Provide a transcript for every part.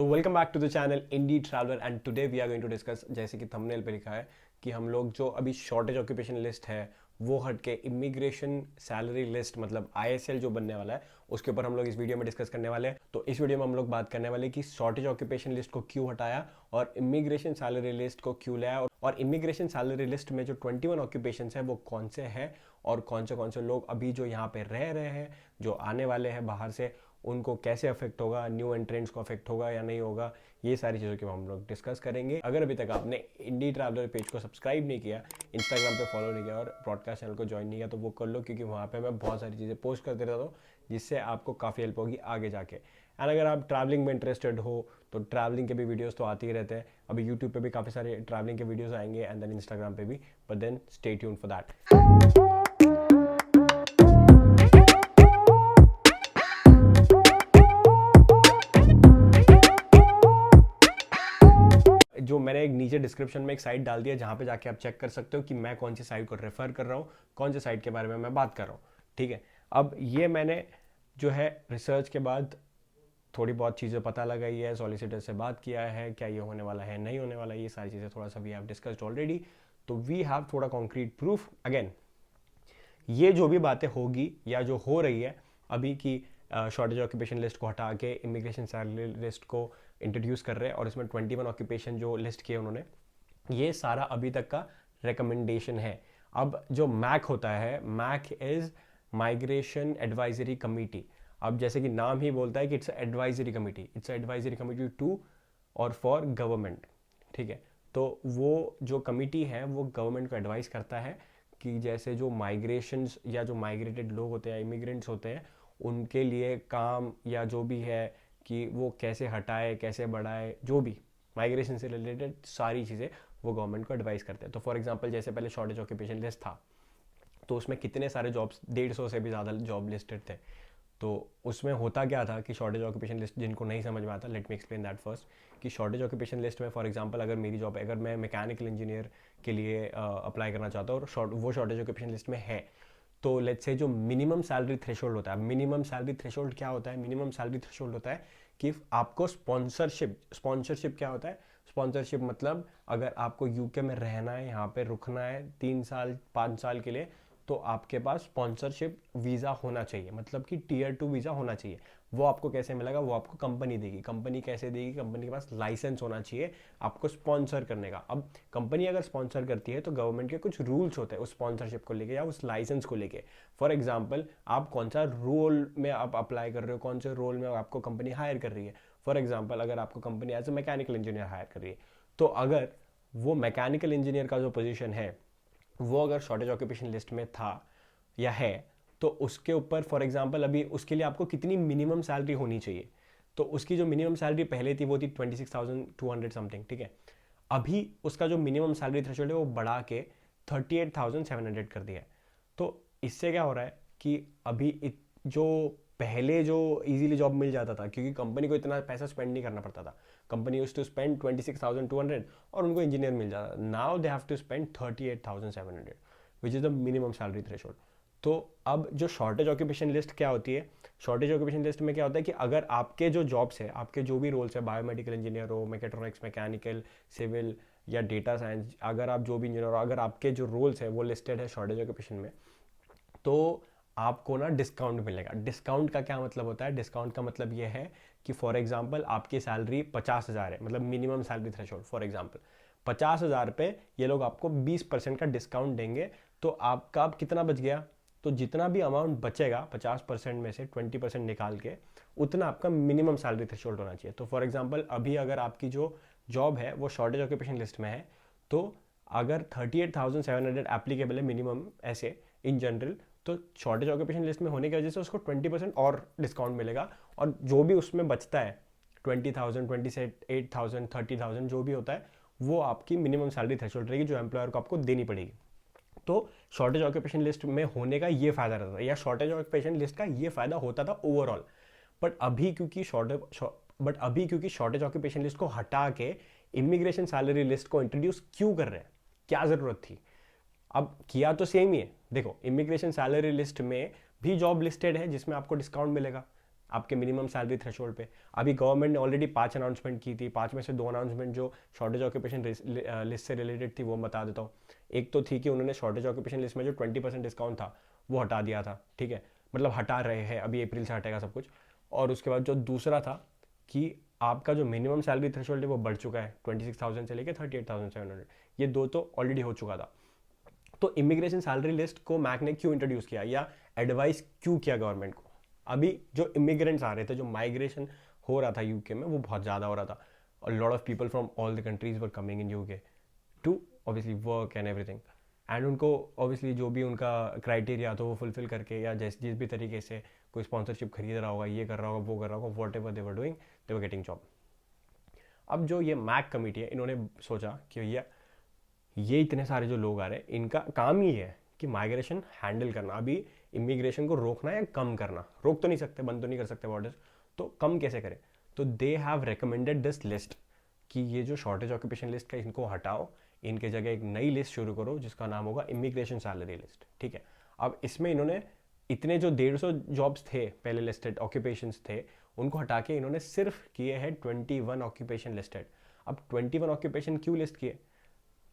तो welcome back to the channel indie traveller and today we are going to discuss, जैसे कि thumbnail पे लिखा है कि हम लोग जो अभी शॉर्टेज ऑक्यूपेशन लिस्ट है वो हट के इमिग्रेशन सैलरी लिस्ट मतलब आईएसएल जो बनने वाला है उसके ऊपर हम लोग इस वीडियो में डिस्कस करने वाले हैं। तो इस वीडियो में हम लोग बात करने वाले कि शॉर्टेज ऑक्यूपेशन लिस्ट को क्यों हटाया और इमिग्रेशन सैलरी लिस्ट को क्यों लाया, और इमिग्रेशन सैलरी लिस्ट में जो 21 ऑक्यूपेशन है वो कौन से हैं और कौन से लोग अभी जो यहाँ पे रह रहे हैं, जो आने वाले हैं बाहर से, उनको कैसे अफेक्ट होगा, न्यू एंट्रेंट्स को अफेक्ट होगा या नहीं होगा, ये सारी चीज़ों के हम लोग डिस्कस करेंगे। अगर अभी तक आपने इंडी ट्रैवलर पेज को सब्सक्राइब नहीं किया, इंस्टाग्राम पे फॉलो नहीं किया और ब्रॉडकास्ट चैनल को ज्वाइन नहीं किया तो वो कर लो, क्योंकि वहाँ पे मैं बहुत सारी चीज़ें पोस्ट करते रहता हूँ जिससे आपको काफ़ी हेल्प होगी आगे जाके। एंड अगर आप ट्रैवलिंग में इंटरेस्टेड हो तो ट्रैवलिंग के भी वीडियोस तो आते ही रहते हैं। अभी यूट्यूब पे भी काफ़ी सारे ट्रैवलिंग के वीडियोस आएंगे एंड देन इंस्टाग्राम पे भी, but then stay tuned for that. जो मैंने एक नीचे डिस्क्रिप्शन में एक साइट डाल दिया जहाँ पे जाके आप चेक कर सकते हो कि मैं कौन सी साइट को रेफर कर रहा हूँ, कौन सी साइट के बारे में मैं बात कर रहा हूँ। ठीक है, अब ये मैंने जो है रिसर्च के बाद थोड़ी बहुत चीज़ें पता लगाई है, सॉलिसिटर से बात किया है, क्या ये होने वाला है नहीं होने वाला है, ये सारी चीज़ें थोड़ा सा वी हैव डिस्कस्ड ऑलरेडी। तो वी हैव थोड़ा कॉन्क्रीट प्रूफ। अगेन ये जो भी बातें होगी या जो हो रही है अभी की शॉर्टेज ऑक्यूपेशन लिस्ट को हटा के इमिग्रेशन सैलरी लिस्ट को इंट्रोड्यूस कर रहे हैं और इसमें 21 ऑक्यूपेशन जो लिस्ट किए उन्होंने, ये सारा अभी तक का रिकमेंडेशन है। अब जो मैक होता है, MAC is migration advisory committee. अब जैसे कि नाम ही बोलता है कि it's advisory committee, it's advisory committee to और फॉर गवर्नमेंट। ठीक है, तो वो जो कमिटी है वो गवर्नमेंट को एडवाइस करता है कि जैसे जो माइग्रेशंस या जो माइग्रेटेड लोग होते हैं, इमिग्रेंट्स होते हैं, उनके लिए काम या जो भी है कि वो कैसे हटाए, कैसे बढ़ाए, जो भी माइग्रेशन से रिलेटेड सारी चीज़ें वो गवर्नमेंट को एडवाइस करते हैं। तो फॉर एग्जांपल जैसे पहले शॉर्टेज ऑक्यूपेशन लिस्ट था तो उसमें कितने सारे जॉब्स, 150 से भी ज़्यादा जॉब लिस्टेड थे। तो उसमें होता क्या था कि शॉर्टेज ऑक्यूपेशन लिस्ट जिनको नहीं समझ में आता, let me explain that first. कि शॉर्टेज ऑक्यूपेशन लिस्ट में फॉर एग्जांपल अगर मेरी जॉब, अगर मैं मैकेनिकल इंजीनियर के लिए अप्लाई करना चाहता हूँ और वो शॉर्टेज ऑक्यूपेशन लिस्ट में है, तो लेट्स से जो मिनिमम सैलरी थ्रेशोल्ड होता है, मिनिमम सैलरी थ्रेशोल्ड क्या होता है, मिनिमम सैलरी थ्रेशोल्ड होता है कि आपको स्पॉन्सरशिप क्या होता है, स्पॉन्सरशिप मतलब अगर आपको यूके में रहना है, यहाँ पे रुकना है 3 साल 5 साल के लिए, तो आपके पास स्पॉन्सरशिप वीज़ा होना चाहिए, मतलब कि टीयर 2 वीज़ा होना चाहिए। वो आपको कैसे मिलेगा, वो आपको कंपनी देगी। कंपनी कैसे देगी, कंपनी के पास लाइसेंस होना चाहिए आपको स्पॉन्सर करने का। अब कंपनी अगर स्पॉन्सर करती है तो गवर्नमेंट के कुछ रूल्स होते हैं उस स्पॉन्सरशिप को लेके या उस लाइसेंस को लेके। फॉर एग्जाम्पल आप कौन सा रोल में आप अप्लाई कर रहे हो, कौन से रोल में आपको कंपनी हायर कर रही है। फॉर एग्जाम्पल अगर आपको company as a mechanical engineer hire कर रही है, तो अगर वो मैकेनिकल इंजीनियर का जो पोजीशन है वो अगर शॉर्टेज ऑक्यूपेशन लिस्ट में था या है, तो उसके ऊपर फॉर एग्जांपल अभी उसके लिए आपको कितनी मिनिमम सैलरी होनी चाहिए। तो उसकी जो मिनिमम सैलरी पहले थी वो थी 26,200 समथिंग। ठीक है, अभी उसका जो मिनिमम सैलरी थ्रेशोल्ड है वो बढ़ा के 38,700 कर दिया है। तो इससे क्या हो रहा है कि अभी जो पहले जो इजीली जॉब मिल जाता था, क्योंकि कंपनी को इतना पैसा स्पेंड नहीं करना पड़ता था, कंपनी यूज्ड टू स्पेंड 26,200 और उनको इंजीनियर मिल जाता। Now they have to spend 38,700 which is the minimum salary threshold. तो अब जो शॉर्टेज ऑक्यूपेशन लिस्ट क्या होती है, शॉर्टेज ऑक्यूपेशन लिस्ट में क्या होता है कि अगर आपके जो जॉब्स है, आपके जो भी रोल्स है, बायोमेडिकल इंजीनियर हो, मैकेट्रॉनिक्स, मैकेनिकल, सिविल या डेटा साइंस, अगर आप जो भी इंजीनियर हो, अगर आपके जो रोल्स है वो लिस्टेड है शॉर्टेज ऑक्यूपेशन में, तो आपको ना डिस्काउंट मिलेगा। डिस्काउंट का क्या मतलब होता है, डिस्काउंट का मतलब ये है कि फॉर एग्जांपल आपकी सैलरी 50,000 है, मतलब minimum salary threshold for example 50,000 पे ये लोग आपको 20% का डिस्काउंट देंगे। तो आपका अब कितना बच गया, तो जितना भी अमाउंट बचेगा 50% में से 20% निकाल के, उतना आपका मिनिमम सैलरी थ्रेशोल्ड होना चाहिए। तो फॉर एग्जांपल अभी अगर आपकी जो जॉब है वो शॉर्टेज ऑक्यूपेशन लिस्ट में है, तो अगर 38,700 एप्लीकेबल है मिनिमम ऐसे इन जनरल, तो शॉर्टेज ऑक्यूपेशन लिस्ट में होने की वजह से उसको 20% और डिस्काउंट मिलेगा। और जो भी उसमें बचता है 20,000, 28,000, 30,000 जो भी होता है, वो आपकी मिनिमम सैलरी थ्रेशोल्ड रहेगी जो एम्प्लॉयर को आपको देनी पड़ेगी। तो शॉर्टेज ऑक्यूपेशन लिस्ट में होने का ये फायदा रहता था, या शॉर्टेज ऑक्यूपेशन लिस्ट का ये फायदा होता था ओवरऑल। बट अभी क्योंकि शॉर्टेज ऑक्यूपेशन लिस्ट को हटा के इमिग्रेशन सैलरी लिस्ट को इंट्रोड्यूस क्यों कर रहे हैं, क्या जरूरत थी। अब किया तो सेम ही है। देखो, इमिग्रेशन सैलरी लिस्ट में भी जॉब लिस्टेड है जिसमें आपको डिस्काउंट मिलेगा, आपके मिनिमम सैलरी थ्रेशोल्ड पे। अभी गवर्नमेंट ने ऑलरेडी 5 अनाउंसमेंट की थी, 5 में से 2 अनाउंसमेंट जो शॉर्टेज ऑक्यूपेशन लिस्ट से रिलेटेड थी वो मैं बता देता हूँ। एक तो थी कि उन्होंने शॉर्टेज ऑक्यूपेशन लिस्ट में जो 20% डिस्काउंट था वो हटा दिया था, ठीक है, मतलब हटा रहे हैं, अभी अप्रैल से हटेगा सब कुछ। और उसके बाद जो दूसरा था कि आपका जो मिनिमम सैलरी थ्रेशोल्ड है वो बढ़ चुका है 26,000 से लेकर 38,700, ये दो तो ऑलरेडी हो चुका था। तो इमिग्रेशन सैलरी लिस्ट को मैक ने क्यों इंट्रोड्यूस किया या एडवाइस क्यों किया गवर्नमेंट को? अभी जो इमिग्रेंट्स आ रहे थे, जो माइग्रेशन हो रहा था यूके में वो बहुत ज़्यादा हो रहा था, और lot of people from all the countries were coming in UK to obviously work and everything, and उनको ऑब्वियसली जो भी उनका क्राइटेरिया था वो फुलफिल करके या जिस भी तरीके से कोई स्पॉन्सरशिप खरीद रहा होगा, ये कर रहा होगा, वो कर रहा होगा, what ever they were doing, they were getting job. अब जो ये मैक कमेटी है, इन्होंने सोचा कि भैया ये इतने सारे जो लोग आ रहे हैं इनका काम ही है कि माइग्रेशन हैंडल करना, अभी इमिग्रेशन को रोकना या कम करना, रोक तो नहीं सकते, बंद तो नहीं कर सकते बॉर्डर्स, तो कम कैसे करें? तो they have recommended this list कि ये जो शॉर्टेज ऑक्यूपेशन लिस्ट है इनको हटाओ, इनके जगह एक नई लिस्ट शुरू करो जिसका नाम होगा इमिग्रेशन सैलरी लिस्ट, ठीक है। अब इसमें इन्होंने इतने जो 150 जॉब्स थे पहले लिस्टेड ऑक्यूपेशंस थे उनको हटा के इन्होंने सिर्फ किए हैं 21 ऑक्यूपेशन लिस्टेड। अब 21 ऑक्यूपेशन क्यों लिस्ट किए?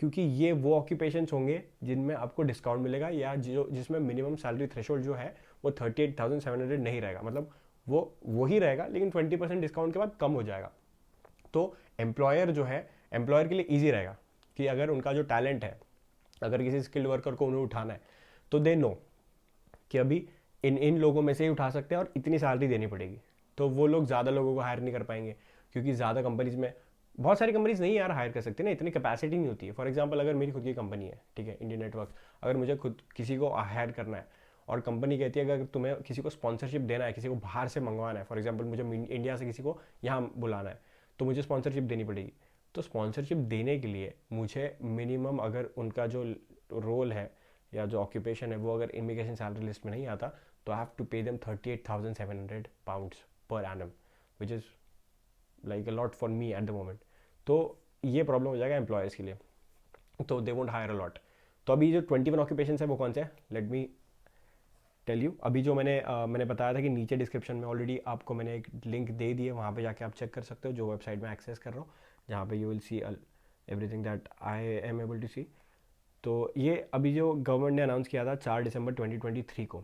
क्योंकि ये वो ऑक्यूपेशंस होंगे जिनमें आपको डिस्काउंट मिलेगा या जो जिसमें मिनिमम सैलरी थ्रेशोल्ड जो है वो 38,700 नहीं रहेगा, मतलब वो ही रहेगा लेकिन 20% डिस्काउंट के बाद कम हो जाएगा। तो एम्प्लॉयर जो है, एम्प्लॉयर के लिए ईजी रहेगा कि अगर उनका जो टैलेंट है, अगर किसी स्किल्ड वर्कर को उन्हें उठाना है तो दे नो कि अभी इन लोगों में से ही उठा सकते हैं और इतनी सैलरी देनी पड़ेगी, तो वो लोग ज़्यादा लोगों को हायर नहीं कर पाएंगे क्योंकि ज़्यादा कंपनीज में, बहुत सारी कंपनीज नहीं यार हायर कर सकती ना, इतनी कैपेसिटी नहीं होती है। फॉर एग्जांपल अगर मेरी खुद की कंपनी है, ठीक है, इंडियन नेटवर्क, अगर मुझे खुद किसी को हायर करना है और कंपनी कहती है अगर तुम्हें किसी को स्पॉन्सरशिप देना है, किसी को बाहर से मंगवाना है, फॉर एग्जाम्पल मुझे इंडिया से किसी को यहाँ बुलाना है तो मुझे स्पॉन्सरशिप देनी पड़ेगी। तो स्पॉन्सरशिप देने के लिए मुझे मिनिमम, अगर उनका जो रोल है या जो ऑक्यूपेशन है वो अगर इमिग्रेशन सैलरी लिस्ट में नहीं आता तो I have to pay them 38,700 pounds per annum, which is like a lot for me at the moment. तो ये प्रॉब्लम हो जाएगा एम्प्लॉयर्स के लिए, तो they won't hire a lot. तो अभी जो 21 ऑक्यूपेशन है वो कौन से हैं, लेट मी टेल यू। अभी जो मैंने बताया था कि नीचे डिस्क्रिप्शन में ऑलरेडी आपको मैंने एक लिंक दे दी है, वहाँ पे जाके आप चेक कर सकते हो जो वेबसाइट में एक्सेस कर रहा हूँ, जहाँ पे you will see everything that I am able to see. तो ये अभी जो गवर्नमेंट ने अनाउंस किया था 4 दिसंबर 2023 को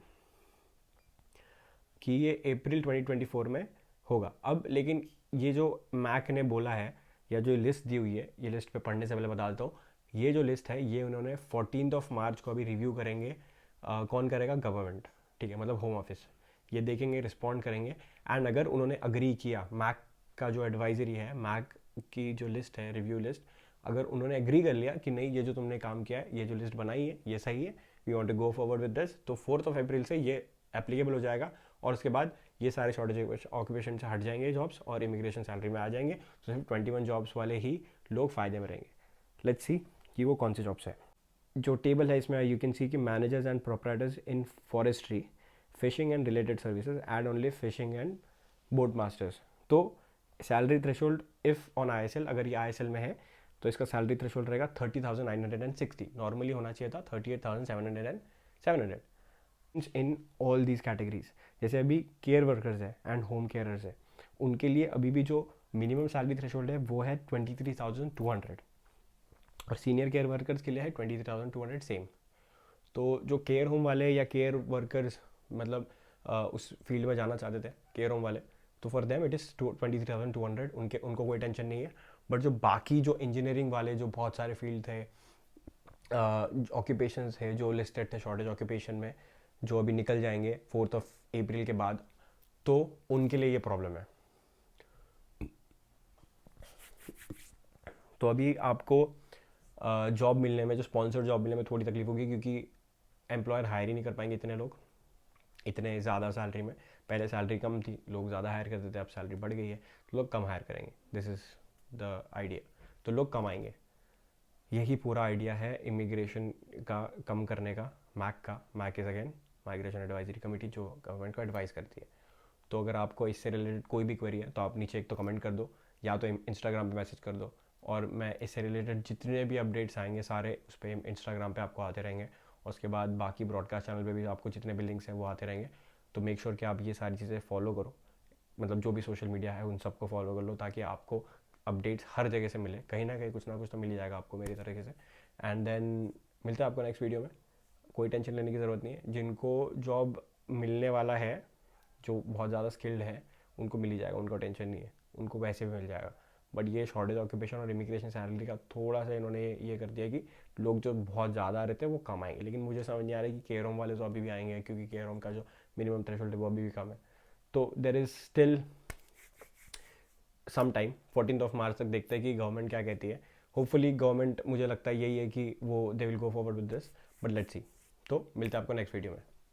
कि ये अप्रैल 2024 में होगा। अब लेकिन ये जो मैक ने बोला है या जो लिस्ट दी हुई है, ये लिस्ट पे पढ़ने से पहले बता देता हूँ, ये जो लिस्ट है ये उन्होंने 14 मार्च को अभी रिव्यू करेंगे। कौन करेगा? गवर्नमेंट, ठीक है, मतलब होम ऑफिस, ये देखेंगे, रिस्पॉन्ड करेंगे, एंड अगर उन्होंने अग्री किया, मैक का जो एडवाइजरी है, मैक की जो लिस्ट है, रिव्यू लिस्ट, अगर उन्होंने एग्री कर लिया कि नहीं ये जो तुमने काम किया है, ये जो लिस्ट बनाई है ये सही है, we want to go forward with this, तो 4 अप्रैल से ये एप्लीकेबल हो जाएगा और उसके बाद ये सारे शॉर्टेज ऑक्यूपेशन से हट जाएंगे जॉब्स और इमिग्रेशन सैलरी में आ जाएंगे, तो सिर्फ 21 जॉब्स वाले ही लोग फ़ायदे में रहेंगे। लेट्स सी कि वो कौन से जॉब्स है। जो टेबल है इसमें यू कैन सी कि managers and proprietors in forestry, fishing and related services, and only fishing and boat masters. तो salary threshold if on ISL, अगर ये ISL में है तो इसका सैलरी थ्रेशोल्ड रहेगा 30,960, नॉर्मली होना चाहिए था 38,700 इन ऑल दीज कैटेगरीज। जैसे अभी केयर वर्कर्स है एंड होम केयरर्स है, उनके लिए अभी भी जो मिनिमम सैलरी थ्रेशोल्ड है वो है 23,200 और सीनियर केयर वर्कर्स के लिए है 23,200 सेम। तो जो केयर होम वाले या केयर वर्कर्स मतलब उस फील्ड में जाना चाहते थे केयर होम वाले, तो फॉर देम इट इज़ 23,200, उनको कोई टेंशन नहीं है। बट जो बाकी जो इंजीनियरिंग वाले जो बहुत सारे फील्ड थे, ऑक्यूपेशंस है जो लिस्टेड थे शॉर्टेज ऑक्यूपेशन में, जो अभी निकल जाएंगे 4 अप्रैल के बाद, तो उनके लिए ये प्रॉब्लम है। तो अभी आपको जॉब मिलने में, जो स्पॉन्सर जॉब मिलने में थोड़ी तकलीफ होगी क्योंकि एम्प्लॉयर हायर ही नहीं कर पाएंगे इतने लोग इतने ज़्यादा सैलरी में। पहले सैलरी कम थी, लोग ज़्यादा हायर करते थे, अब सैलरी बढ़ गई है तो लोग कम हायर करेंगे। दिस इज़ द आइडिया, तो लोग कम आएंगे। यही पूरा आइडिया है इमिग्रेशन का कम करने का, MAC is again migration advisory committee जो गवर्नमेंट को एडवाइस करती है। तो अगर आपको इससे रिलेटेड कोई भी क्वेरी है तो आप नीचे एक तो कमेंट कर दो या तो इंस्टाग्राम पे मैसेज कर दो, और मैं इससे रिलेटेड जितने भी अपडेट्स आएंगे सारे उस पर इंस्टाग्राम पे आपको आते रहेंगे, और उसके बाद बाकी ब्रॉडकास्ट चैनल पे भी आपको जितने भी लिंक्स हैं वो आते रहेंगे। तो मेक श्योर कि आप ये सारी चीज़ें फॉलो करो मतलब जो भी सोशल मीडिया है उन सबको फॉलो कर लो, ताकि आपको अपडेट्स हर जगह से मिले, कहीं ना कहीं कुछ ना कुछ तो मिल ही जाएगा आपको मेरी तरीके से। एंड देन मिलते हैं आपको नेक्स्ट वीडियो में। कोई टेंशन लेने की ज़रूरत नहीं है, जिनको जॉब मिलने वाला है, जो बहुत ज़्यादा स्किल्ड है, उनको मिल ही जाएगा, उनको टेंशन नहीं है, उनको वैसे भी मिल जाएगा। बट ये शॉर्टेज ऑक्यूपेशन और इमिग्रेशन सैलरी का थोड़ा सा इन्होंने ये कर दिया कि लोग जो बहुत ज़्यादा रहते हैं वो कम आएंगे, लेकिन मुझे समझ नहीं आ रहा है कि केयर होम वाले तो अभी भी आएंगे, क्योंकि केयर होम का जो मिनिमम थ्रेशोल्ड है वो अभी भी कम है। तो there is still some time, 14 March तक देखते हैं कि गवर्नमेंट क्या कहती है। होपफुली गवर्नमेंट, मुझे लगता है यही है कि वो they will go forward with this, but let's see. तो मिलते हैं आपको नेक्स्ट वीडियो में।